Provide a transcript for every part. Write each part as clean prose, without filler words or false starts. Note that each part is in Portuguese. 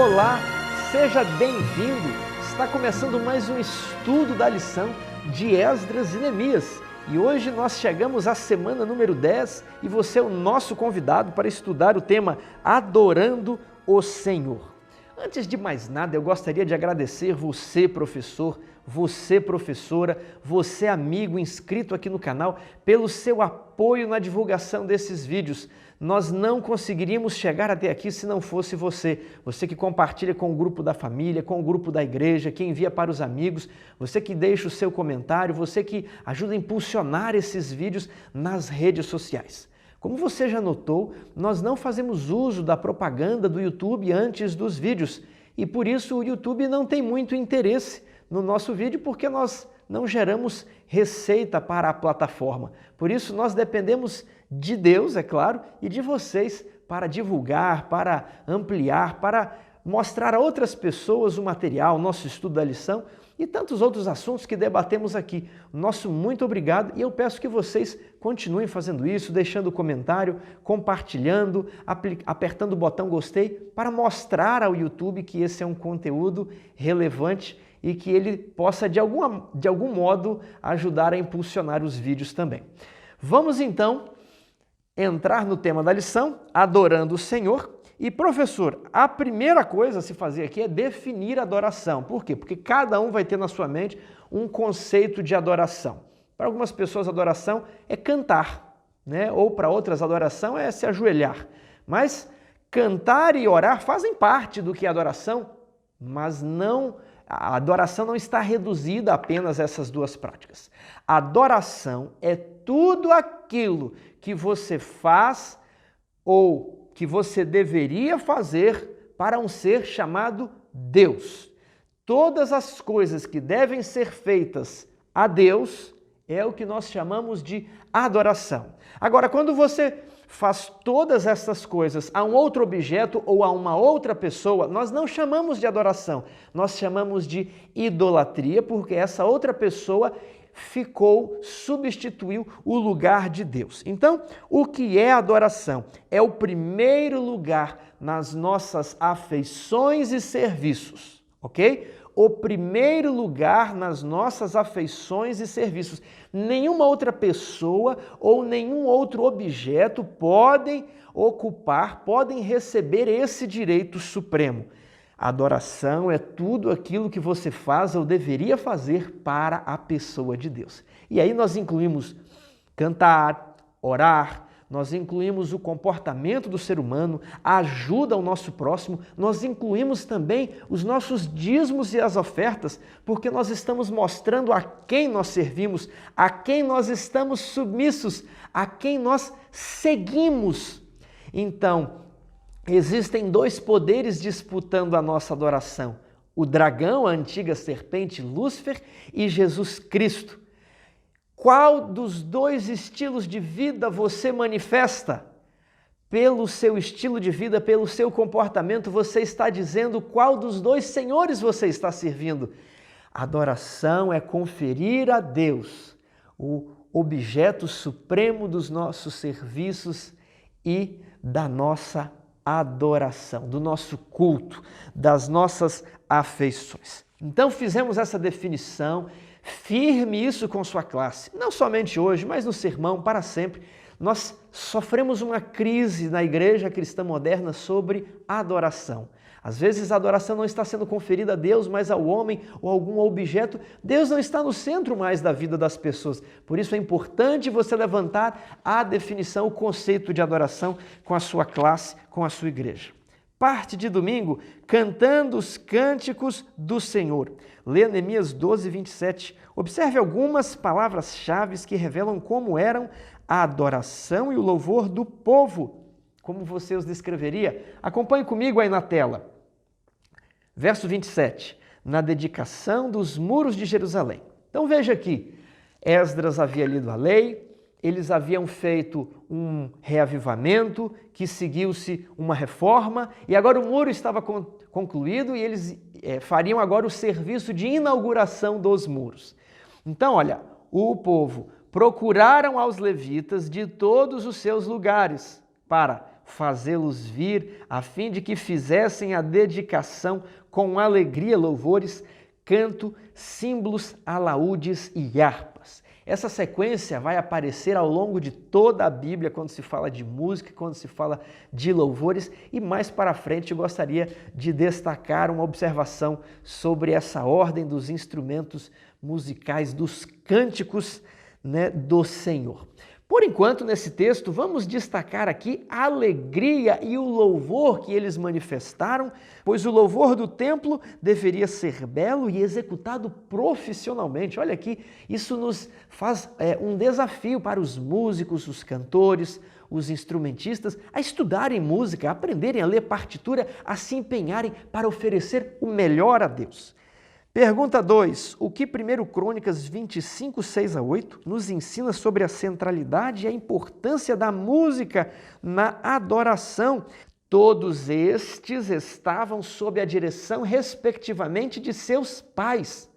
Olá, seja bem-vindo! Está começando mais um estudo da lição de Esdras e Neemias. E hoje nós chegamos à semana número 10 e você é o nosso convidado para estudar o tema Adorando o Senhor. Antes de mais nada, eu gostaria de agradecer você, professor, você, professora, você, amigo inscrito aqui no canal, pelo seu apoio na divulgação desses vídeos. Nós não conseguiríamos chegar até aqui se não fosse você. Você que compartilha com o grupo da família, com o grupo da igreja, que envia para os amigos, você que deixa o seu comentário, você que ajuda a impulsionar esses vídeos nas redes sociais. Como você já notou, nós não fazemos uso da propaganda do YouTube antes dos vídeos e por isso o YouTube não tem muito interesse no nosso vídeo porque nós não geramos receita para a plataforma. Por isso nós dependemos de Deus, é claro, e de vocês para divulgar, para ampliar, para mostrar a outras pessoas o material, o nosso estudo da lição e tantos outros assuntos que debatemos aqui. Nosso muito obrigado e eu peço que vocês continuem fazendo isso, deixando comentário, compartilhando, apertando o botão gostei para mostrar ao YouTube que esse é um conteúdo relevante e que ele possa de algum modo ajudar a impulsionar os vídeos também. Vamos então entrar no tema da lição, adorando o Senhor. E professor, a primeira coisa a se fazer aqui é definir a adoração. Por quê? Porque cada um vai ter na sua mente um conceito de adoração. Para algumas pessoas adoração é cantar, né? Ou para outras adoração é se ajoelhar. Mas cantar e orar fazem parte do que é adoração, mas a adoração não está reduzida a apenas essas duas práticas. A adoração é tudo aquilo que você faz ou que você deveria fazer para um ser chamado Deus. Todas as coisas que devem ser feitas a Deus é o que nós chamamos de adoração. Agora, quando você faz todas essas coisas a um outro objeto ou a uma outra pessoa, nós não chamamos de adoração, nós chamamos de idolatria, porque essa outra pessoa substituiu o lugar de Deus. Então, o que é adoração? É o primeiro lugar nas nossas afeições e serviços, ok? O primeiro lugar nas nossas afeições e serviços. Nenhuma outra pessoa ou nenhum outro objeto podem receber esse direito supremo. A adoração é tudo aquilo que você faz ou deveria fazer para a pessoa de Deus. E aí nós incluímos cantar, orar, nós incluímos o comportamento do ser humano, a ajuda ao nosso próximo, nós incluímos também os nossos dízimos e as ofertas, porque nós estamos mostrando a quem nós servimos, a quem nós estamos submissos, a quem nós seguimos. Então, existem dois poderes disputando a nossa adoração. O dragão, a antiga serpente Lúcifer, e Jesus Cristo. Qual dos dois estilos de vida você manifesta? Pelo seu estilo de vida, pelo seu comportamento, você está dizendo qual dos dois senhores você está servindo. Adoração é conferir a Deus o objeto supremo dos nossos serviços e da nossa adoração, do nosso culto, das nossas afeições. Então fizemos essa definição, firme isso com sua classe, não somente hoje, mas no sermão, para sempre. Nós sofremos uma crise na igreja cristã moderna sobre adoração. Às vezes a adoração não está sendo conferida a Deus, mas ao homem ou a algum objeto. Deus não está no centro mais da vida das pessoas. Por isso é importante você levantar a definição, o conceito de adoração com a sua classe, com a sua igreja. Parte de domingo, cantando os cânticos do Senhor. Lê Neemias 12, 27. Observe algumas palavras-chave que revelam como eram a adoração e o louvor do povo. Como você os descreveria? Acompanhe comigo aí na tela. Verso 27. Na dedicação dos muros de Jerusalém. Então veja aqui, Esdras havia lido a lei, eles haviam feito um reavivamento, que seguiu-se uma reforma, e agora o muro estava concluído e eles fariam agora o serviço de inauguração dos muros. Então, olha, o povo procuraram aos levitas de todos os seus lugares para fazê-los vir, a fim de que fizessem a dedicação com alegria, louvores, canto, símbolos, alaúdes e harpas. Essa sequência vai aparecer ao longo de toda a Bíblia quando se fala de música, quando se fala de louvores, e mais para frente eu gostaria de destacar uma observação sobre essa ordem dos instrumentos musicais, dos cânticos, do Senhor. Por enquanto, nesse texto, vamos destacar aqui a alegria e o louvor que eles manifestaram, pois o louvor do templo deveria ser belo e executado profissionalmente. Olha aqui, isso nos faz um desafio para os músicos, os cantores, os instrumentistas, a estudarem música, a aprenderem a ler partitura, a se empenharem para oferecer o melhor a Deus. Pergunta 2. O que 1 Crônicas 25, 6 a 8 nos ensina sobre a centralidade e a importância da música na adoração? Todos estes estavam sob a direção, respectivamente, de seus pais,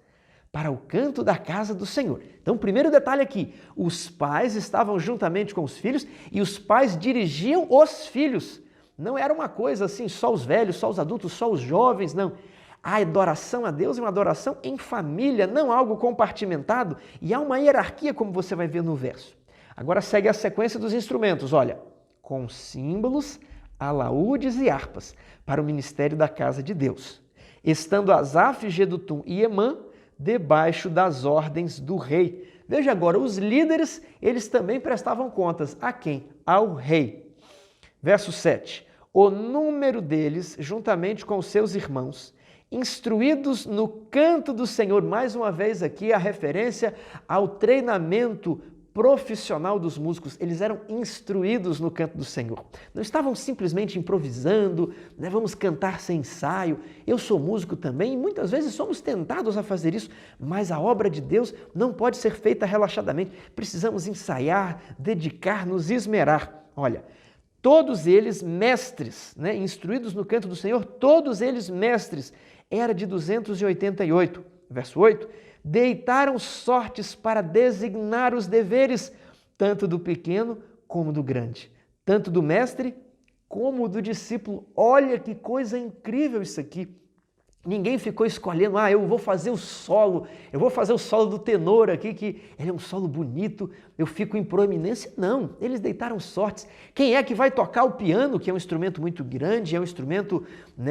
para o canto da casa do Senhor. Então, primeiro detalhe aqui, os pais estavam juntamente com os filhos e os pais dirigiam os filhos. Não era uma coisa assim, só os velhos, só os adultos, só os jovens, não. A adoração a Deus é uma adoração em família, não algo compartimentado, e há uma hierarquia, como você vai ver no verso. Agora segue a sequência dos instrumentos, olha, com símbolos, alaúdes e harpas, para o ministério da casa de Deus, estando Asaf, Gedutum e Emã debaixo das ordens do rei. Veja agora, os líderes, eles também prestavam contas. A quem? Ao rei. Verso 7. O número deles, juntamente com os seus irmãos, instruídos no canto do Senhor. Mais uma vez aqui a referência ao treinamento profissional dos músicos. Eles eram instruídos no canto do Senhor. Não estavam simplesmente improvisando, vamos cantar sem ensaio. Eu sou músico também e muitas vezes somos tentados a fazer isso, mas a obra de Deus não pode ser feita relaxadamente. Precisamos ensaiar, dedicar-nos, esmerar. Olha, todos eles mestres, instruídos no canto do Senhor, todos eles mestres. Era de 288. Verso 8. Deitaram sortes para designar os deveres, tanto do pequeno como do grande, tanto do mestre como do discípulo. Olha que coisa incrível isso aqui. Ninguém ficou escolhendo, eu vou fazer o solo do tenor aqui, que ele é um solo bonito, eu fico em proeminência. Não, eles deitaram sortes. Quem é que vai tocar o piano, que é um instrumento muito grande, é um instrumento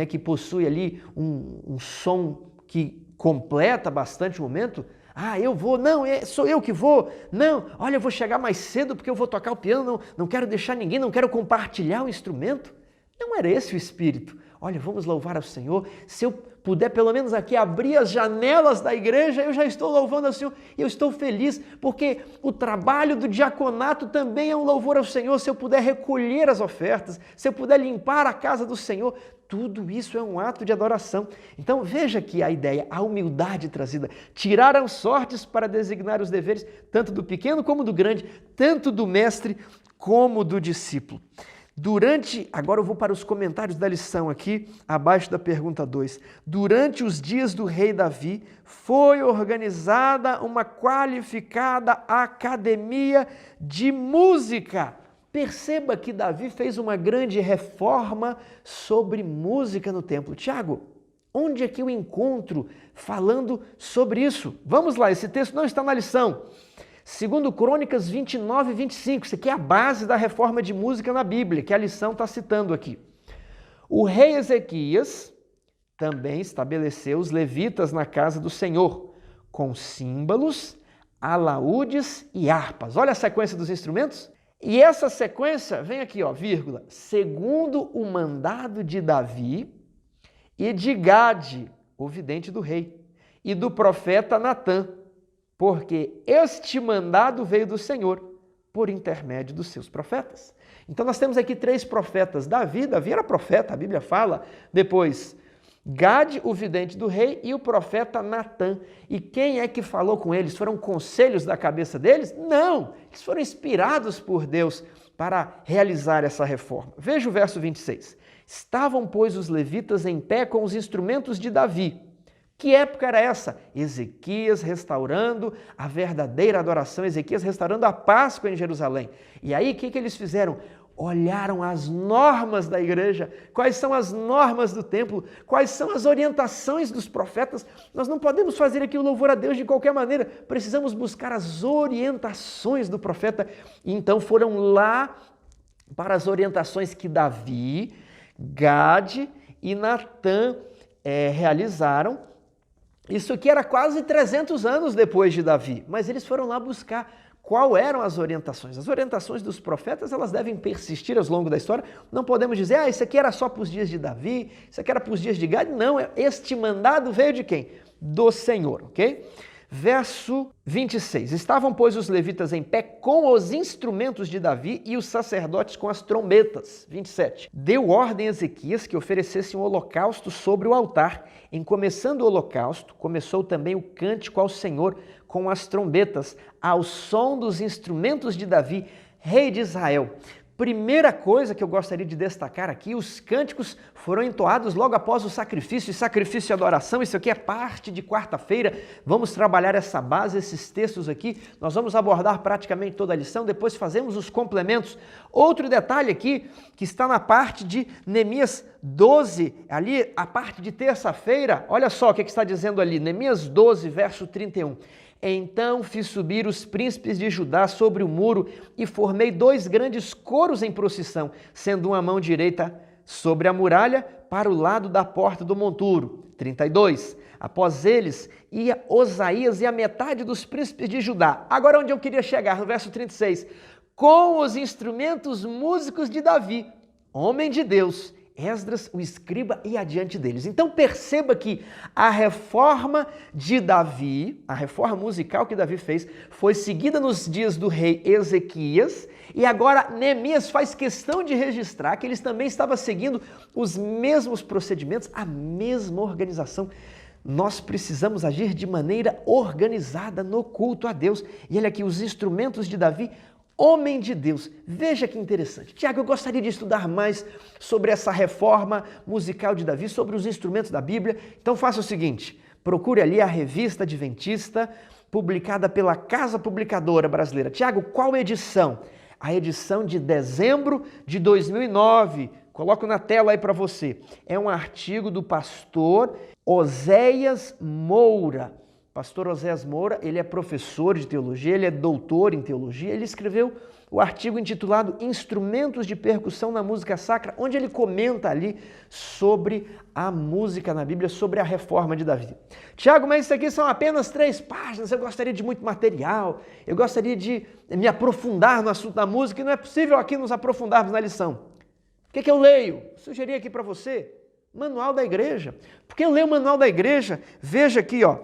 que possui ali um som que completa bastante o momento? Eu vou, não, sou eu que vou, não, olha, eu vou chegar mais cedo porque eu vou tocar o piano, não quero deixar ninguém, não quero compartilhar o instrumento. Não era esse o espírito. Olha, vamos louvar ao Senhor. Se eu puder pelo menos aqui abrir as janelas da igreja, eu já estou louvando ao Senhor. Eu estou feliz porque o trabalho do diaconato também é um louvor ao Senhor. Se eu puder recolher as ofertas, se eu puder limpar a casa do Senhor, tudo isso é um ato de adoração. Então veja aqui a ideia, a humildade trazida. Tiraram sortes para designar os deveres, tanto do pequeno como do grande, tanto do mestre como do discípulo. Agora eu vou para os comentários da lição aqui, abaixo da pergunta 2. Durante os dias do rei Davi, foi organizada uma qualificada academia de música. Perceba que Davi fez uma grande reforma sobre música no templo. Tiago, onde é que eu encontro falando sobre isso? Vamos lá, esse texto não está na lição. 2 Crônicas 29 e 25, isso aqui é a base da reforma de música na Bíblia, que a lição está citando aqui. O rei Ezequias também estabeleceu os levitas na casa do Senhor, com símbolos, alaúdes e harpas. Olha a sequência dos instrumentos. E essa sequência, vem aqui, vírgula, segundo o mandado de Davi e de Gade, o vidente do rei, e do profeta Natã, porque este mandado veio do Senhor por intermédio dos seus profetas. Então nós temos aqui 3 profetas. Davi era profeta, a Bíblia fala. Depois, Gade, o vidente do rei, e o profeta Natã. E quem é que falou com eles? Foram conselhos da cabeça deles? Não! Eles foram inspirados por Deus para realizar essa reforma. Veja o verso 26. Estavam, pois, os levitas em pé com os instrumentos de Davi. Que época era essa? Ezequias restaurando a verdadeira adoração, Ezequias restaurando a Páscoa em Jerusalém. E aí, o que eles fizeram? olharam as normas da igreja, quais são as normas do templo, quais são as orientações dos profetas. Nós não podemos fazer aqui o louvor a Deus de qualquer maneira, precisamos buscar as orientações do profeta. E então foram lá para as orientações que Davi, Gade e Natã realizaram. Isso aqui era quase 300 anos depois de Davi, mas eles foram lá buscar qual eram as orientações. As orientações dos profetas, elas devem persistir ao longo da história. Não podemos dizer, isso aqui era só para os dias de Davi, isso aqui era para os dias de Gade. Não, este mandado veio de quem? Do Senhor, ok? Verso 26. Estavam, pois, os levitas em pé com os instrumentos de Davi e os sacerdotes com as trombetas. 27. Deu ordem a Ezequias que oferecesse um holocausto sobre o altar. Em começando o holocausto, começou também o cântico ao Senhor com as trombetas, ao som dos instrumentos de Davi, rei de Israel. Primeira coisa que eu gostaria de destacar aqui, os cânticos foram entoados logo após o sacrifício, e sacrifício e adoração, isso aqui é parte de quarta-feira. Vamos trabalhar essa base, esses textos aqui, nós vamos abordar praticamente toda a lição, depois fazemos os complementos. Outro detalhe aqui, que está na parte de Neemias 12, ali a parte de terça-feira, olha só o que está dizendo ali, Neemias 12, verso 31. Então fiz subir os príncipes de Judá sobre o muro e formei 2 grandes coros em procissão, sendo uma mão direita sobre a muralha para o lado da porta do monturo. 32. Após eles ia Osaías e a metade dos príncipes de Judá. Agora onde eu queria chegar, no verso 36. Com os instrumentos músicos de Davi, homem de Deus, Esdras, o escriba, e adiante deles. Então perceba que a reforma de Davi, a reforma musical que Davi fez, foi seguida nos dias do rei Ezequias, e agora Neemias faz questão de registrar que eles também estavam seguindo os mesmos procedimentos, a mesma organização. Nós precisamos agir de maneira organizada no culto a Deus. E olha aqui, os instrumentos de Davi, homem de Deus. Veja que interessante. Tiago, eu gostaria de estudar mais sobre essa reforma musical de Davi, sobre os instrumentos da Bíblia. Então faça o seguinte, procure ali a Revista Adventista, publicada pela Casa Publicadora Brasileira. Tiago, qual edição? A edição de dezembro de 2009. Coloco na tela aí para você. É um artigo do pastor Oséias Moura. Pastor Oséias Moura, ele é professor de teologia, ele é doutor em teologia, ele escreveu o artigo intitulado Instrumentos de Percussão na Música Sacra, onde ele comenta ali sobre a música na Bíblia, sobre a reforma de Davi. Tiago, mas isso aqui são apenas 3 páginas, eu gostaria de muito material, eu gostaria de me aprofundar no assunto da música, e não é possível aqui nos aprofundarmos na lição. O que eu leio? Sugeri aqui para você, Manual da Igreja. Porque eu leio o Manual da Igreja, veja aqui, ó.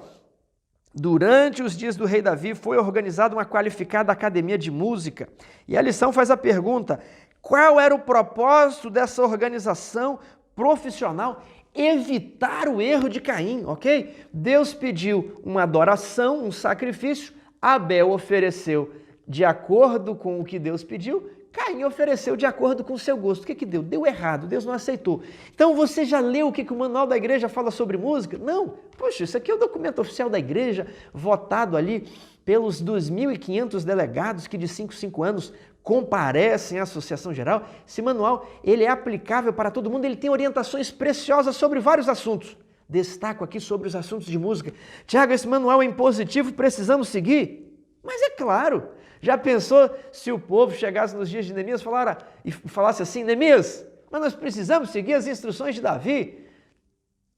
Durante os dias do rei Davi foi organizada uma qualificada academia de música. E a lição faz a pergunta, qual era o propósito dessa organização profissional? Evitar o erro de Caim, ok? Deus pediu uma adoração, um sacrifício, Abel ofereceu de acordo com o que Deus pediu, Caim ofereceu de acordo com o seu gosto. O que deu? Deu errado, Deus não aceitou. Então você já leu o que o Manual da Igreja fala sobre música? Não. Poxa, isso aqui é o documento oficial da igreja, votado ali pelos 2.500 delegados que de 5 em 5 anos comparecem à Associação Geral. Esse manual, ele é aplicável para todo mundo, ele tem orientações preciosas sobre vários assuntos. Destaco aqui sobre os assuntos de música. Tiago, esse manual é impositivo, precisamos seguir? Mas é claro. Já pensou se o povo chegasse nos dias de Neemias e falasse assim, Neemias, mas nós precisamos seguir as instruções de Davi?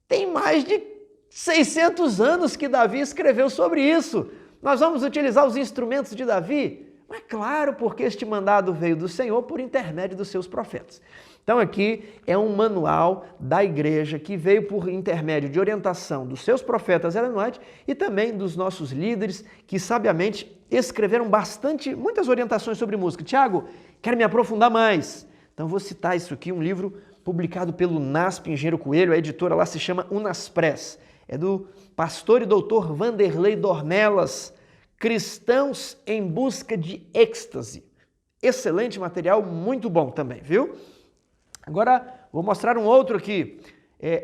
Tem mais de 600 anos que Davi escreveu sobre isso. Nós vamos utilizar os instrumentos de Davi? Mas claro, porque este mandado veio do Senhor por intermédio dos seus profetas. Então aqui é um manual da igreja que veio por intermédio de orientação dos seus profetas Ellen White e também dos nossos líderes que sabiamente escreveram muitas orientações sobre música. Tiago, quero me aprofundar mais. Então vou citar isso aqui, um livro publicado pelo NASP Engenheiro Coelho, a editora lá se chama Unaspress. É do pastor e doutor Vanderlei Dornelas, Cristãos em Busca de Êxtase. Excelente material, muito bom também, viu? Agora vou mostrar um outro aqui.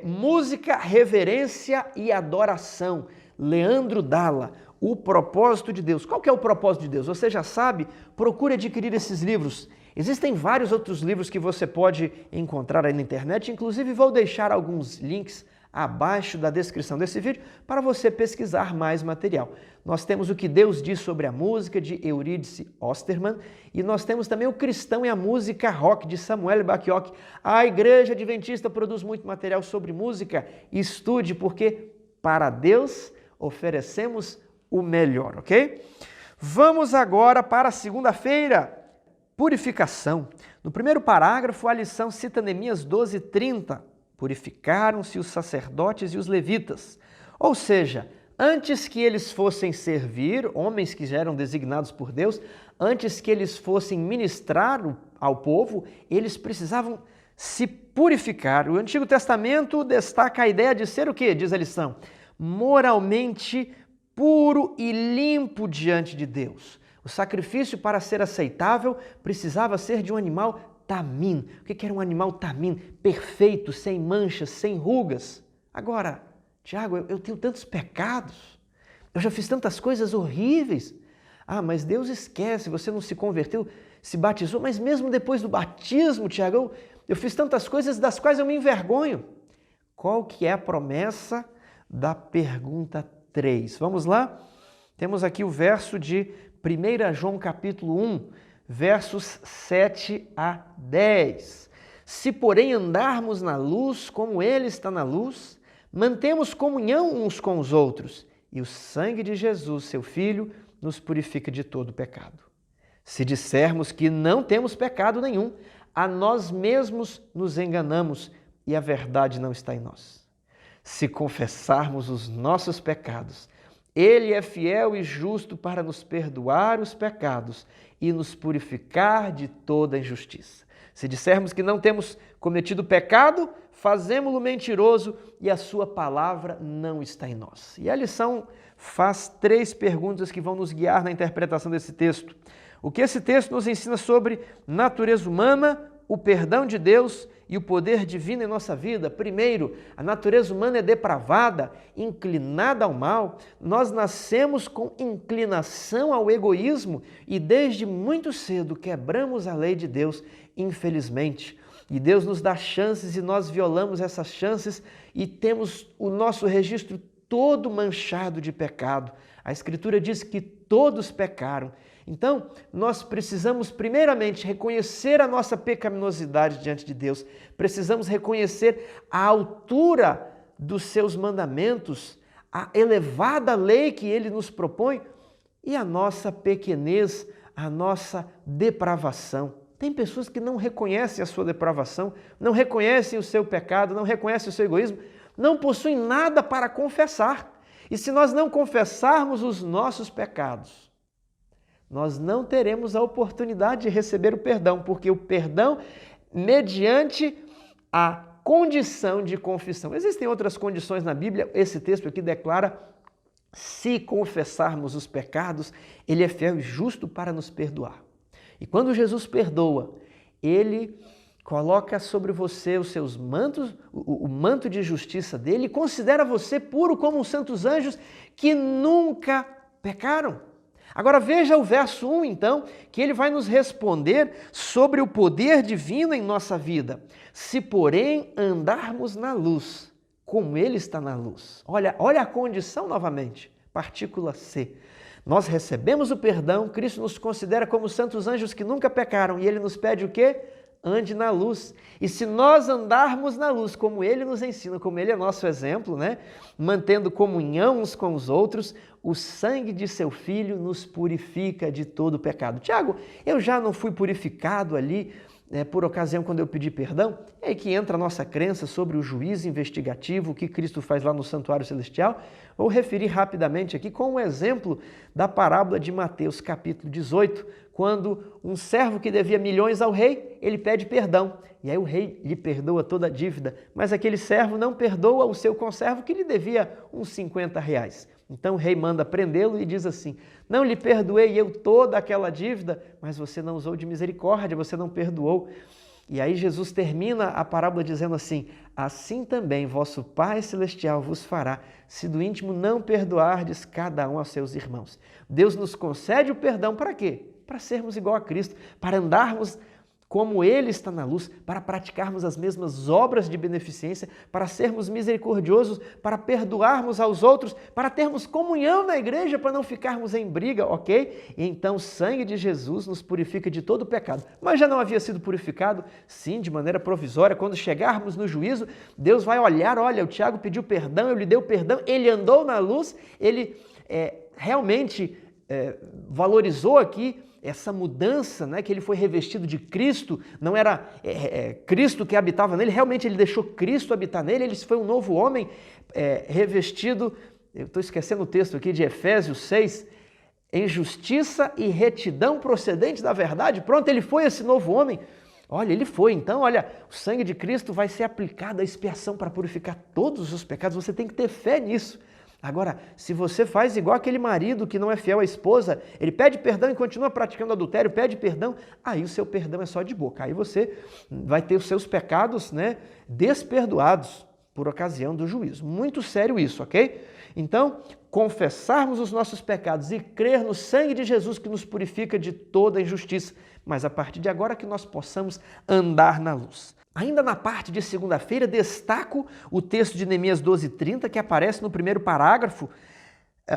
Música, Reverência e Adoração. Leandro Dalla, O Propósito de Deus. Qual que é o propósito de Deus? Você já sabe? Procure adquirir esses livros. Existem vários outros livros que você pode encontrar aí na internet, inclusive vou deixar alguns links abaixo da descrição desse vídeo para você pesquisar mais material. Nós temos o que Deus diz sobre a música, de Eurídice Osterman, e nós temos também o Cristão e a Música Rock, de Samuel Bacchiocchi. A Igreja Adventista produz muito material sobre música. Estude, porque para Deus oferecemos o melhor, ok? Vamos agora para a segunda-feira. Purificação. No primeiro parágrafo, a lição cita Neemias 12:30. Purificaram-se os sacerdotes e os levitas. Ou seja, antes que eles fossem servir, homens que já eram designados por Deus, antes que eles fossem ministrar ao povo, eles precisavam se purificar. O Antigo Testamento destaca a ideia de ser o quê? Diz a lição. Moralmente puro e limpo diante de Deus. O sacrifício, para ser aceitável, precisava ser de um animal tamim. O que era um animal tamim? Perfeito, sem manchas, sem rugas. Agora, Tiago, eu tenho tantos pecados, eu já fiz tantas coisas horríveis. Ah, mas Deus esquece, você não se converteu, se batizou, mas mesmo depois do batismo, Tiago, eu fiz tantas coisas das quais eu me envergonho. Qual que é a promessa da pergunta 3? Vamos lá? Temos aqui o verso de 1 João capítulo 1, versos 7 a 10. Se, porém, andarmos na luz, como Ele está na luz, mantemos comunhão uns com os outros, e o sangue de Jesus, seu Filho, nos purifica de todo pecado. Se dissermos que não temos pecado nenhum, a nós mesmos nos enganamos e a verdade não está em nós. Se confessarmos os nossos pecados, Ele é fiel e justo para nos perdoar os pecados e nos purificar de toda injustiça. Se dissermos que não temos cometido pecado, fazemo-lo mentiroso e a sua palavra não está em nós. E a lição faz 3 perguntas que vão nos guiar na interpretação desse texto. O que esse texto nos ensina sobre natureza humana, o perdão de Deus e o poder divino em nossa vida? Primeiro, a natureza humana é depravada, inclinada ao mal. Nós nascemos com inclinação ao egoísmo e desde muito cedo quebramos a lei de Deus, infelizmente. E Deus nos dá chances e nós violamos essas chances e temos o nosso registro todo manchado de pecado. A Escritura diz que todos pecaram. Então, nós precisamos primeiramente reconhecer a nossa pecaminosidade diante de Deus. Precisamos reconhecer a altura dos seus mandamentos, a elevada lei que Ele nos propõe e a nossa pequenez, a nossa depravação. Tem pessoas que não reconhecem a sua depravação, não reconhecem o seu pecado, não reconhecem o seu egoísmo, não possuem nada para confessar. E se nós não confessarmos os nossos pecados, nós não teremos a oportunidade de receber o perdão, porque o perdão mediante a condição de confissão. Existem outras condições na Bíblia, esse texto aqui declara: se confessarmos os pecados, Ele é fiel e justo para nos perdoar. E quando Jesus perdoa, Ele coloca sobre você os seus mantos, o manto de justiça dele, e considera você puro como os santos anjos que nunca pecaram. Agora veja o verso 1, então, que ele vai nos responder sobre o poder divino em nossa vida. Se, porém, andarmos na luz, como Ele está na luz. Olha a condição novamente, partícula C. Nós recebemos o perdão, Cristo nos considera como santos anjos que nunca pecaram, e Ele nos pede o quê? Ande na luz. E se nós andarmos na luz, como Ele nos ensina, como Ele é nosso exemplo, né? Mantendo comunhão uns com os outros, o sangue de seu Filho nos purifica de todo pecado. Tiago, eu já não fui purificado ali por ocasião quando eu pedi perdão? É aí que entra a nossa crença sobre o juízo investigativo, o que Cristo faz lá no santuário celestial. Vou referir rapidamente aqui com um exemplo da parábola de Mateus, capítulo 18, quando um servo que devia milhões ao rei, ele pede perdão. E aí o rei lhe perdoa toda a dívida, mas aquele servo não perdoa o seu conservo que lhe devia uns 50 reais. Então o rei manda prendê-lo e diz assim: não lhe perdoei eu toda aquela dívida, mas você não usou de misericórdia, você não perdoou. E aí Jesus termina a parábola dizendo assim: assim também vosso Pai Celestial vos fará, se do íntimo não perdoardes cada um aos seus irmãos. Deus nos concede o perdão para quê? Para sermos igual a Cristo, para andarmos como Ele está na luz, para praticarmos as mesmas obras de beneficência, para sermos misericordiosos, para perdoarmos aos outros, para termos comunhão na igreja, para não ficarmos em briga, ok? E então o sangue de Jesus nos purifica de todo o pecado. Mas já não havia sido purificado? Sim, de maneira provisória. Quando chegarmos no juízo, Deus vai olhar, olha, o Tiago pediu perdão, eu lhe dei o perdão, ele andou na luz, ele realmente valorizou aqui essa mudança, né, que ele foi revestido de Cristo, não era Cristo que habitava nele, realmente ele deixou Cristo habitar nele, ele foi um novo homem revestido, eu estou esquecendo o texto aqui de Efésios 6, em justiça e retidão procedentes da verdade. Pronto, ele foi esse novo homem. Olha, ele foi. Então, olha, o sangue de Cristo vai ser aplicado à expiação para purificar todos os pecados. Você tem que ter fé nisso. Agora, se você faz igual aquele marido que não é fiel à esposa, ele pede perdão e continua praticando adultério, pede perdão, aí o seu perdão é só de boca. Aí você vai ter os seus pecados, né, desperdoados por ocasião do juízo. Muito sério isso, ok? Então, confessarmos os nossos pecados e crer no sangue de Jesus que nos purifica de toda injustiça, mas a partir de agora que nós possamos andar na luz. Ainda na parte de segunda-feira, destaco o texto de Neemias 12:30, que aparece no primeiro parágrafo,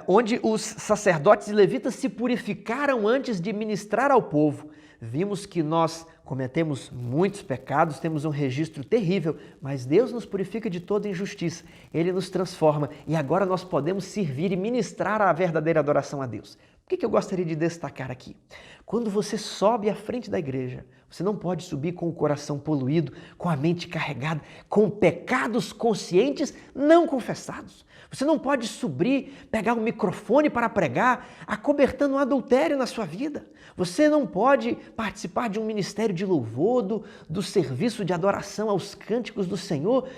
onde os sacerdotes e levitas se purificaram antes de ministrar ao povo. Vimos que nós cometemos muitos pecados, temos um registro terrível, mas Deus nos purifica de toda injustiça. Ele nos transforma e agora nós podemos servir e ministrar a verdadeira adoração a Deus. O que eu gostaria de destacar aqui? Quando você sobe à frente da igreja, você não pode subir com o coração poluído, com a mente carregada, com pecados conscientes não confessados. Você não pode subir, pegar um microfone para pregar, acobertando um adultério na sua vida. Você não pode participar de um ministério de louvor, do serviço de adoração aos cânticos do Senhor,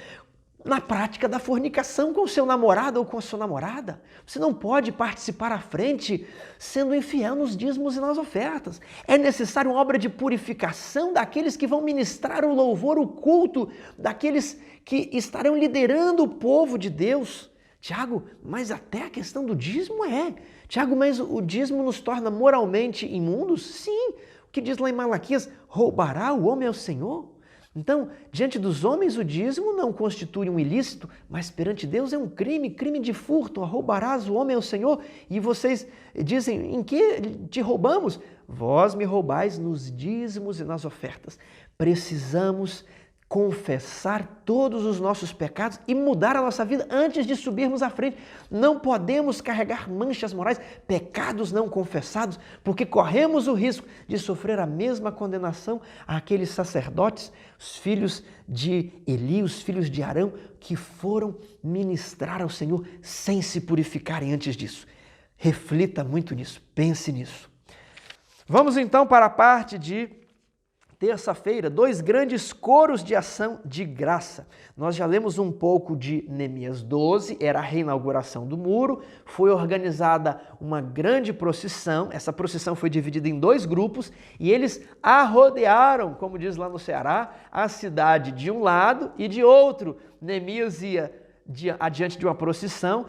na prática da fornicação com o seu namorado ou com a sua namorada. Você não pode participar à frente sendo infiel nos dízimos e nas ofertas. É necessário uma obra de purificação daqueles que vão ministrar o louvor, o culto, daqueles que estarão liderando o povo de Deus. Tiago, mas até a questão do dízimo Tiago, mas o dízimo nos torna moralmente imundos? Sim. O que diz lá em Malaquias? Roubará o homem ao Senhor? Então, diante dos homens, o dízimo não constitui um ilícito, mas perante Deus é um crime de furto. Roubarás o homem ao Senhor? E vocês dizem, em que te roubamos? Vós me roubais nos dízimos e nas ofertas. Precisamos confessar todos os nossos pecados e mudar a nossa vida antes de subirmos à frente. Não podemos carregar manchas morais, pecados não confessados, porque corremos o risco de sofrer a mesma condenação àqueles sacerdotes, os filhos de Eli, os filhos de Arão, que foram ministrar ao Senhor sem se purificarem antes disso. Reflita muito nisso, pense nisso. Vamos então para a parte de terça-feira, 2 grandes coros de ação de graça. Nós já lemos um pouco de Neemias 12, era a reinauguração do muro, foi organizada uma grande procissão, essa procissão foi dividida em 2 grupos e eles arrodearam, como diz lá no Ceará, a cidade de um lado e de outro. Neemias ia adiante de uma procissão,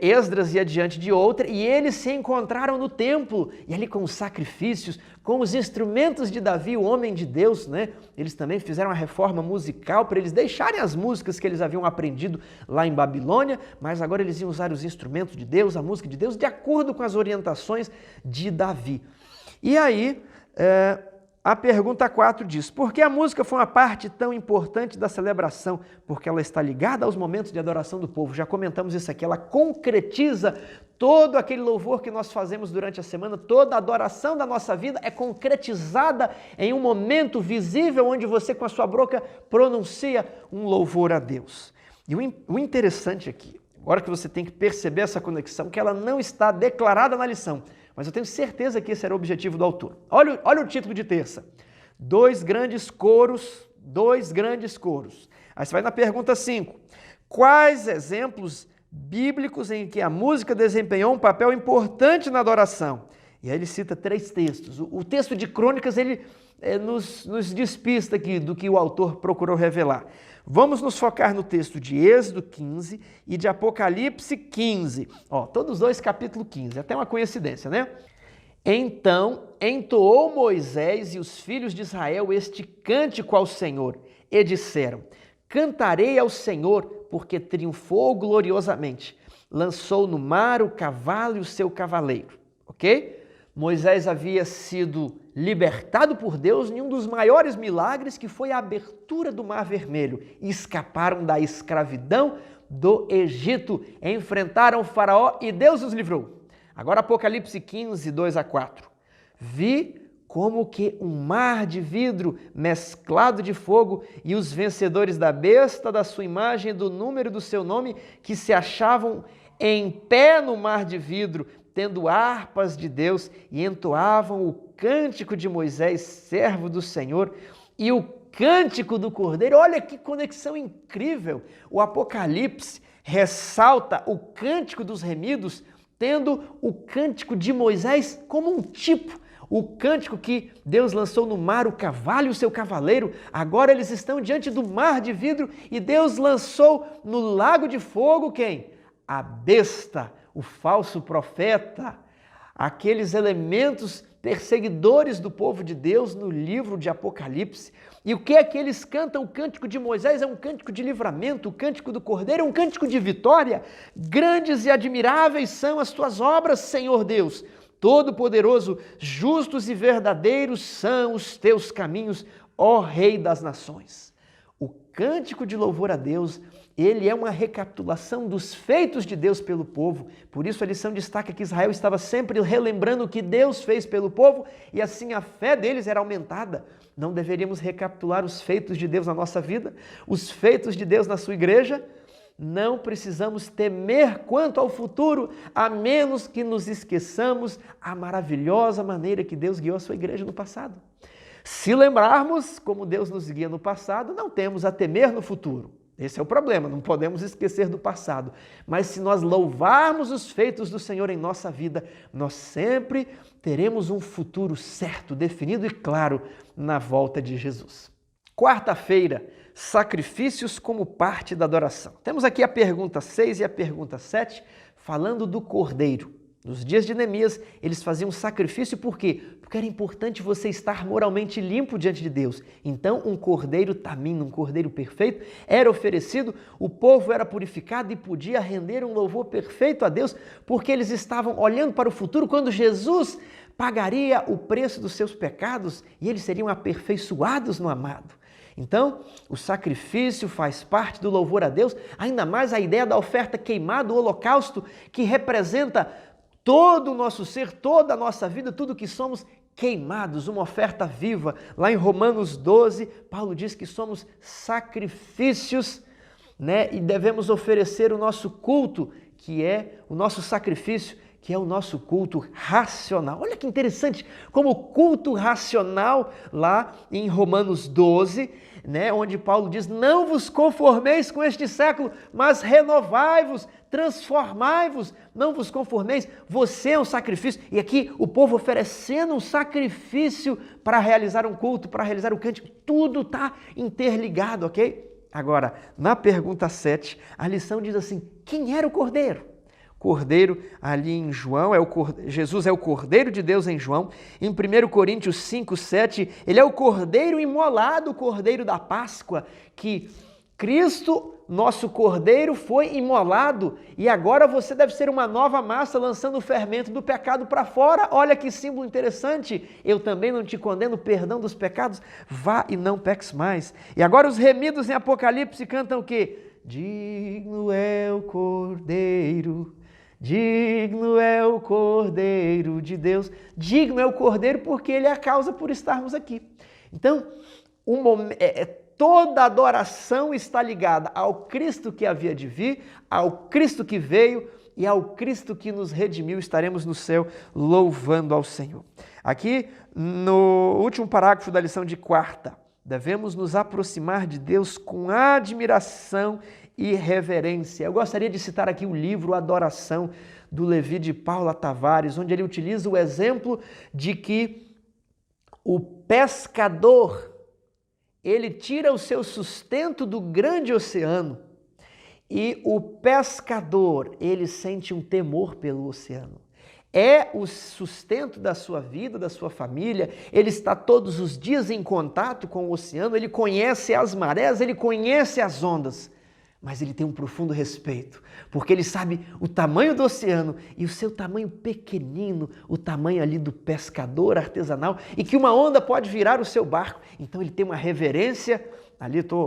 Esdras ia diante de outra, e eles se encontraram no templo, e ali com os sacrifícios, com os instrumentos de Davi, o homem de Deus, né? Eles também fizeram uma reforma musical para eles deixarem as músicas que eles haviam aprendido lá em Babilônia, mas agora eles iam usar os instrumentos de Deus, a música de Deus, de acordo com as orientações de Davi. E aí, a pergunta 4 diz, por que a música foi uma parte tão importante da celebração? Porque ela está ligada aos momentos de adoração do povo. Já comentamos isso aqui, ela concretiza todo aquele louvor que nós fazemos durante a semana, toda a adoração da nossa vida é concretizada em um momento visível onde você com a sua boca pronuncia um louvor a Deus. E o interessante aqui, agora que você tem que perceber essa conexão, que ela não está declarada na lição, mas eu tenho certeza que esse era o objetivo do autor. Olha o título de terça. 2 grandes coros, 2 grandes coros. Aí você vai na pergunta 5. Quais exemplos bíblicos em que a música desempenhou um papel importante na adoração? E aí ele cita 3 textos. O texto de Crônicas, ele nos despista aqui do que o autor procurou revelar. Vamos nos focar no texto de Êxodo 15 e de Apocalipse 15. Todos 2 capítulo 15, até uma coincidência, né? Então entoou Moisés e os filhos de Israel este cântico ao Senhor, e disseram: Cantarei ao Senhor, porque triunfou gloriosamente. Lançou no mar o cavalo e o seu cavaleiro. Ok? Moisés havia sido libertado por Deus em um dos maiores milagres, que foi a abertura do Mar Vermelho, e escaparam da escravidão do Egito, enfrentaram o faraó e Deus os livrou. Agora Apocalipse 15, 2 a 4. Vi como que um mar de vidro mesclado de fogo, e os vencedores da besta, da sua imagem e do número do seu nome, que se achavam em pé no mar de vidro, tendo harpas de Deus, e entoavam o cântico de Moisés, servo do Senhor, e o cântico do Cordeiro. Olha que conexão incrível! O Apocalipse ressalta o cântico dos remidos, tendo o cântico de Moisés como um tipo. O cântico que Deus lançou no mar, o cavalo e o seu cavaleiro. Agora eles estão diante do mar de vidro, e Deus lançou no lago de fogo quem? A besta, o falso profeta, aqueles elementos perseguidores do povo de Deus no livro de Apocalipse. E o que é que eles cantam? O cântico de Moisés é um cântico de livramento, o cântico do Cordeiro é um cântico de vitória. Grandes e admiráveis são as tuas obras, Senhor Deus, Todo-Poderoso, justos e verdadeiros são os teus caminhos, ó Rei das Nações. O cântico de louvor a Deus, ele é uma recapitulação dos feitos de Deus pelo povo. Por isso a lição destaca que Israel estava sempre relembrando o que Deus fez pelo povo, e assim a fé deles era aumentada. Não deveríamos recapitular os feitos de Deus na nossa vida, os feitos de Deus na sua igreja? Não precisamos temer quanto ao futuro, a menos que nos esqueçamos a maravilhosa maneira que Deus guiou a sua igreja no passado. Se lembrarmos como Deus nos guia no passado, não temos a temer no futuro. Esse é o problema, não podemos esquecer do passado. Mas se nós louvarmos os feitos do Senhor em nossa vida, nós sempre teremos um futuro certo, definido e claro na volta de Jesus. Quarta-feira, sacrifícios como parte da adoração. Temos aqui a pergunta 6 e a pergunta 7, falando do Cordeiro. Nos dias de Neemias, eles faziam sacrifício por quê? Porque era importante você estar moralmente limpo diante de Deus. Então, um cordeiro tamim, um cordeiro perfeito, era oferecido, o povo era purificado e podia render um louvor perfeito a Deus, porque eles estavam olhando para o futuro, quando Jesus pagaria o preço dos seus pecados e eles seriam aperfeiçoados no amado. Então, o sacrifício faz parte do louvor a Deus, ainda mais a ideia da oferta queimada, o holocausto, que representa todo o nosso ser, toda a nossa vida, tudo que somos queimados, uma oferta viva. Lá em Romanos 12, Paulo diz que somos sacrifícios, e devemos oferecer o nosso culto, que é o nosso sacrifício, que é o nosso culto racional. Olha que interessante, como o culto racional lá em Romanos 12, onde Paulo diz: não vos conformeis com este século, mas renovai-vos, transformai-vos, não vos conformeis, você é um sacrifício. E aqui o povo oferecendo um sacrifício para realizar um culto, para realizar o cântico, tudo está interligado, ok? Agora, na pergunta 7, a lição diz assim: quem era o Cordeiro? Cordeiro ali em João, Jesus é o Cordeiro de Deus em João. Em 1 Coríntios 5, 7, ele é o Cordeiro imolado, o Cordeiro da Páscoa, que Cristo, nosso Cordeiro, foi imolado, e agora você deve ser uma nova massa, lançando o fermento do pecado para fora. Olha que símbolo interessante. Eu também não te condeno, perdão dos pecados, vá e não peques mais. E agora os remidos em Apocalipse cantam o quê? Digno é o Cordeiro, digno é o Cordeiro de Deus. Digno é o Cordeiro porque ele é a causa por estarmos aqui. Então, toda adoração está ligada ao Cristo que havia de vir, ao Cristo que veio e ao Cristo que nos redimiu. Estaremos no céu louvando ao Senhor. Aqui, no último parágrafo da lição de quarta, devemos nos aproximar de Deus com admiração e reverência. Eu gostaria de citar aqui o livro Adoração, do Levi de Paula Tavares, onde ele utiliza o exemplo de que o pescador, ele tira o seu sustento do grande oceano, e o pescador, ele sente um temor pelo oceano. é o sustento da sua vida, da sua família, ele está todos os dias em contato com o oceano, ele conhece as marés, ele conhece as ondas, mas ele tem um profundo respeito, porque ele sabe o tamanho do oceano e o seu tamanho pequenino, o tamanho ali do pescador artesanal, e que uma onda pode virar o seu barco. Então ele tem uma reverência,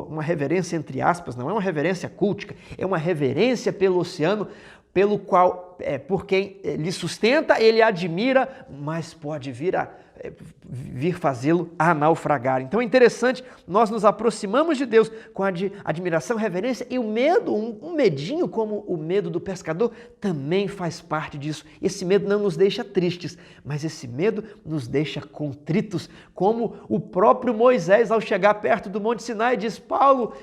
uma reverência entre aspas, não é uma reverência cultica, é uma reverência pelo oceano, pelo qual, por quem lhe sustenta, ele admira, mas pode vir fazê-lo a naufragar. Então é interessante, nós nos aproximamos de Deus com admiração, reverência, e o medo, um medinho como o medo do pescador, também faz parte disso. Esse medo não nos deixa tristes, mas esse medo nos deixa contritos, como o próprio Moisés, ao chegar perto do Monte Sinai, diz Paulo,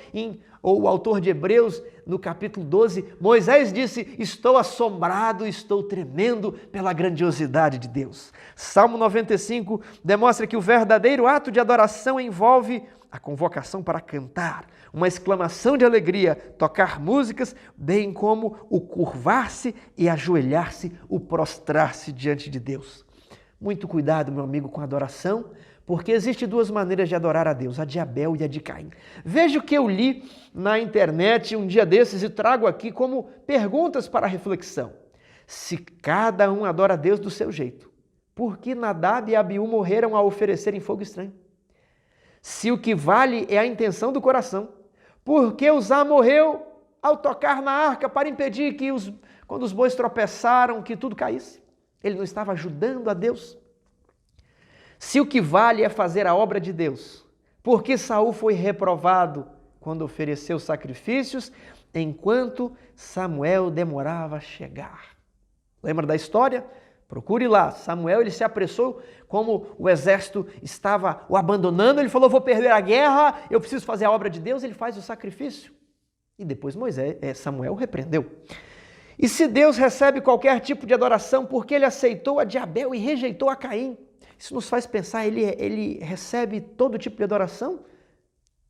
ou o autor de Hebreus, no capítulo 12, Moisés disse, estou assombrado, estou tremendo pela grandiosidade de Deus. Salmo 95 demonstra que o verdadeiro ato de adoração envolve a convocação para cantar, uma exclamação de alegria, tocar músicas, bem como o curvar-se e ajoelhar-se, o prostrar-se diante de Deus. Muito cuidado, meu amigo, com a adoração, porque existem duas maneiras de adorar a Deus, a de Abel e a de Caim. Veja o que eu li na internet um dia desses e trago aqui como perguntas para reflexão. Se cada um adora a Deus do seu jeito, por que Nadab e Abiú morreram ao oferecerem fogo estranho? Se o que vale é a intenção do coração, por que Uzá morreu ao tocar na arca para impedir que quando os bois tropeçaram, que tudo caísse? Ele não estava ajudando a Deus? Se o que vale é fazer a obra de Deus, por que Saul foi reprovado quando ofereceu sacrifícios, enquanto Samuel demorava a chegar? Lembra da história? Procure lá. Samuel, ele se apressou, como o exército estava o abandonando, ele falou, vou perder a guerra, eu preciso fazer a obra de Deus, ele faz o sacrifício. E depois Samuel repreendeu. E se Deus recebe qualquer tipo de adoração, por que ele aceitou a de Abel e rejeitou a Caim? Isso nos faz pensar, ele recebe todo tipo de adoração?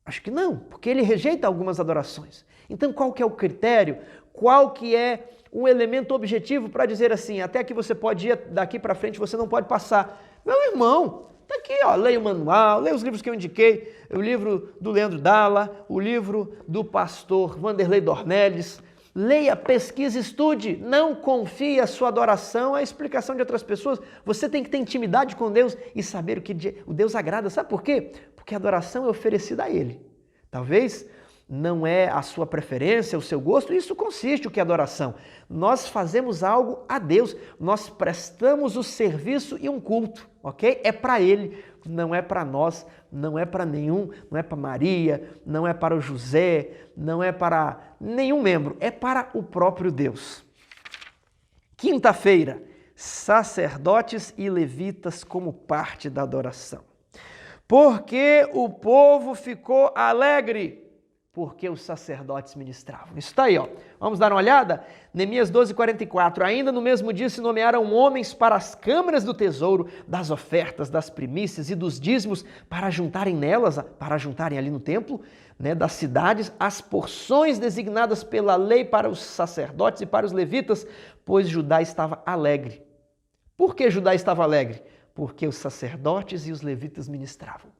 Acho que não, porque ele rejeita algumas adorações. Então qual que é o critério? Qual que é um elemento objetivo para dizer assim, até que você pode ir daqui para frente, você não pode passar? Meu irmão, está aqui, leia o manual, leia os livros que eu indiquei, o livro do Leandro Dalla, o livro do pastor Vanderlei Dornelles. Leia, pesquise, estude, não confie a sua adoração à explicação de outras pessoas. Você tem que ter intimidade com Deus e saber o que o Deus agrada. Sabe por quê? Porque a adoração é oferecida a Ele. Talvez não é a sua preferência, o seu gosto, isso consiste o que é adoração. Nós fazemos algo a Deus, nós prestamos o serviço e um culto, ok? É para Ele, não é para nós, não é para nenhum, não é para Maria, não é para o José, não é para nenhum membro, é para o próprio Deus. Quinta-feira, sacerdotes e levitas como parte da adoração. Porque o povo ficou alegre, porque os sacerdotes ministravam. Isso está aí, ó. Vamos dar uma olhada? Neemias 12:44. Ainda no mesmo dia se nomearam homens para as câmaras do tesouro, das ofertas, das primícias e dos dízimos, para juntarem ali no templo, das cidades, as porções designadas pela lei para os sacerdotes e para os levitas, pois Judá estava alegre. Por que Judá estava alegre? Porque os sacerdotes e os levitas ministravam.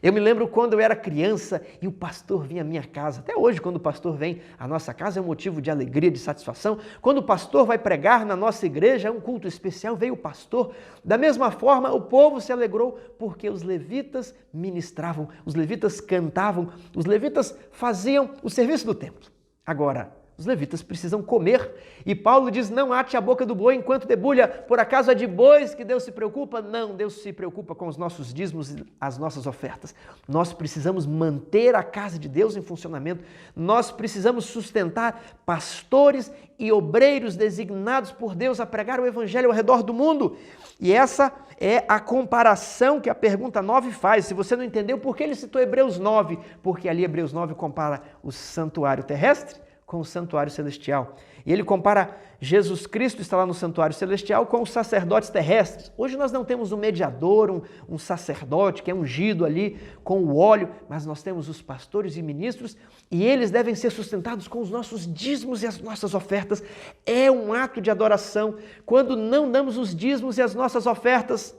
Eu me lembro quando eu era criança e o pastor vinha à minha casa. Até hoje, quando o pastor vem à nossa casa, é um motivo de alegria, de satisfação. Quando o pastor vai pregar na nossa igreja, é um culto especial, veio o pastor. Da mesma forma, o povo se alegrou porque os levitas ministravam, os levitas cantavam, os levitas faziam o serviço do templo. Agora, os levitas precisam comer. E Paulo diz, não ate a boca do boi enquanto debulha. Por acaso é de bois que Deus se preocupa? Não, Deus se preocupa com os nossos dízimos e as nossas ofertas. Nós precisamos manter a casa de Deus em funcionamento. Nós precisamos sustentar pastores e obreiros designados por Deus a pregar o evangelho ao redor do mundo. E essa é a comparação que a pergunta 9 faz. Se você não entendeu por que ele citou Hebreus 9, porque ali Hebreus 9 compara o santuário terrestre com o santuário celestial. E ele compara Jesus Cristo está lá no santuário celestial com os sacerdotes terrestres. Hoje nós não temos um mediador, um sacerdote que é ungido ali com o óleo, mas nós temos os pastores e ministros e eles devem ser sustentados com os nossos dízimos e as nossas ofertas. É um ato de adoração. Quando não damos os dízimos e as nossas ofertas,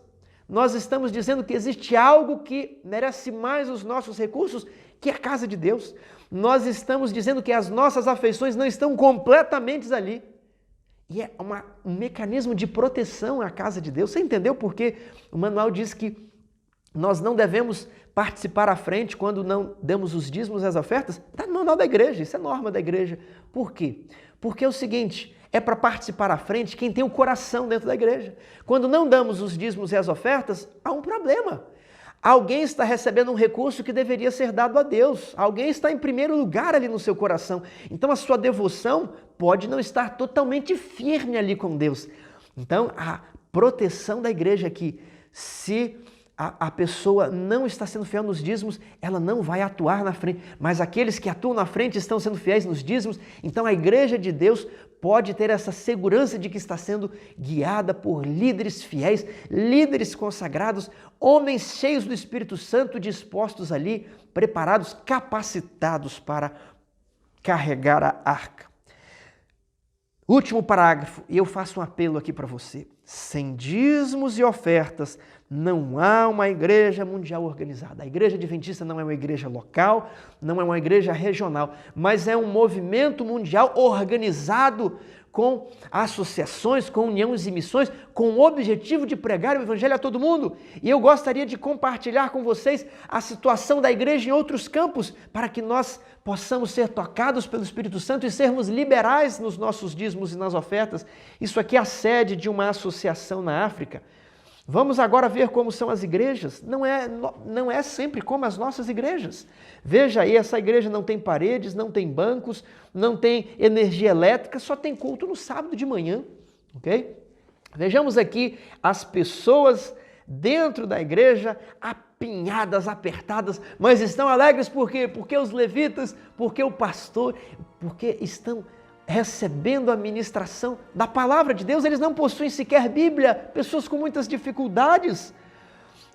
nós estamos dizendo que existe algo que merece mais os nossos recursos, que é a casa de Deus. Nós estamos dizendo que as nossas afeições não estão completamente ali. E é um mecanismo de proteção à casa de Deus. Você entendeu por que o manual diz que nós não devemos participar à frente quando não demos os dízimos e as ofertas? Está no manual da igreja, isso é norma da igreja. Por quê? Porque é o seguinte, é para participar à frente quem tem o coração dentro da igreja. Quando não damos os dízimos e as ofertas, há um problema. Alguém está recebendo um recurso que deveria ser dado a Deus. Alguém está em primeiro lugar ali no seu coração. Então a sua devoção pode não estar totalmente firme ali com Deus. Então a proteção da igreja aqui, se a pessoa não está sendo fiel nos dízimos, ela não vai atuar na frente. Mas aqueles que atuam na frente estão sendo fiéis nos dízimos. Então a igreja de Deus pode ter essa segurança de que está sendo guiada por líderes fiéis, líderes consagrados, homens cheios do Espírito Santo, dispostos ali, preparados, capacitados para carregar a arca. Último parágrafo, e eu faço um apelo aqui para você. Sem dízimos e ofertas, não há uma igreja mundial organizada. A igreja adventista não é uma igreja local, não é uma igreja regional, mas é um movimento mundial organizado com associações, com uniões e missões, com o objetivo de pregar o evangelho a todo mundo. E eu gostaria de compartilhar com vocês a situação da igreja em outros campos, para que nós possamos ser tocados pelo Espírito Santo e sermos liberais nos nossos dízimos e nas ofertas. Isso aqui é a sede de uma associação na África. Vamos agora ver como são as igrejas. Não é sempre como as nossas igrejas. Veja aí, essa igreja não tem paredes, não tem bancos, não tem energia elétrica, só tem culto no sábado de manhã, ok? Vejamos aqui as pessoas dentro da igreja apinhadas, apertadas, mas estão alegres por quê? Porque os levitas, porque o pastor, porque estão recebendo a ministração da palavra de Deus. Eles não possuem sequer Bíblia, pessoas com muitas dificuldades.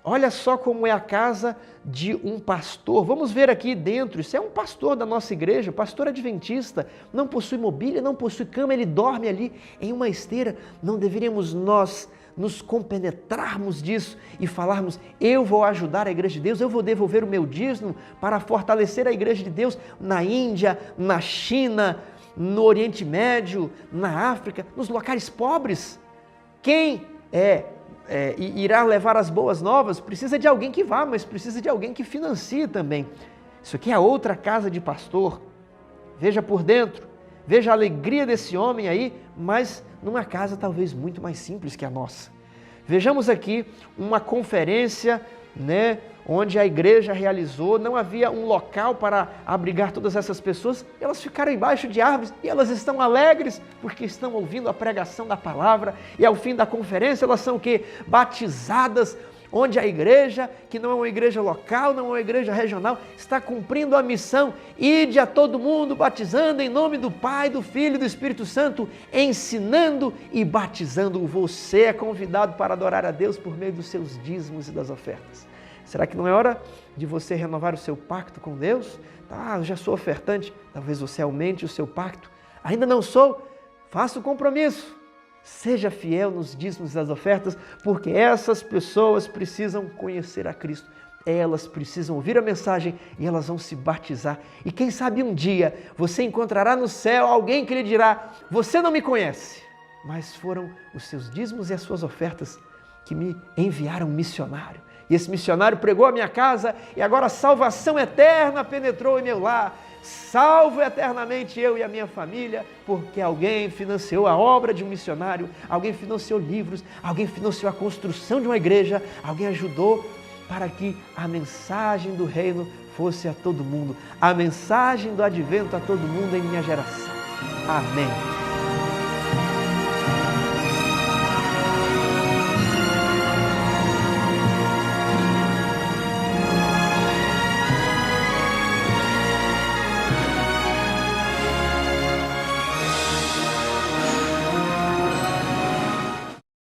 Olha só como é a casa de um pastor. Vamos ver aqui dentro, isso é um pastor da nossa igreja, pastor adventista, não possui mobília, não possui cama, ele dorme ali em uma esteira. Não deveríamos nós nos compenetrarmos disso e falarmos, eu vou ajudar a igreja de Deus, eu vou devolver o meu dízimo para fortalecer a igreja de Deus na Índia, na China, no Oriente Médio, na África, nos locais pobres. Quem irá levar as boas novas precisa de alguém que vá, mas precisa de alguém que financie também. Isso aqui é outra casa de pastor. Veja por dentro, veja a alegria desse homem aí, mas numa casa talvez muito mais simples que a nossa. Vejamos aqui uma conferência, onde a igreja realizou, não havia um local para abrigar todas essas pessoas, elas ficaram embaixo de árvores e elas estão alegres porque estão ouvindo a pregação da palavra e ao fim da conferência elas são o quê? Batizadas, onde a igreja, que não é uma igreja local, não é uma igreja regional, está cumprindo a missão, ide a todo mundo batizando em nome do Pai, do Filho e do Espírito Santo, ensinando e batizando. Você é convidado para adorar a Deus por meio dos seus dízimos e das ofertas. Será que não é hora de você renovar o seu pacto com Deus? Eu já sou ofertante, talvez você aumente o seu pacto. Ainda não sou? Faça o compromisso. Seja fiel nos dízimos e nas ofertas, porque essas pessoas precisam conhecer a Cristo. Elas precisam ouvir a mensagem e elas vão se batizar. E quem sabe um dia você encontrará no céu alguém que lhe dirá, você não me conhece, mas foram os seus dízimos e as suas ofertas que me enviaram um missionário. E esse missionário pregou a minha casa e agora a salvação eterna penetrou em meu lar. Salvo eternamente eu e a minha família, porque alguém financiou a obra de um missionário, alguém financiou livros, alguém financiou a construção de uma igreja, alguém ajudou para que a mensagem do reino fosse a todo mundo, a mensagem do advento a todo mundo em minha geração. Amém.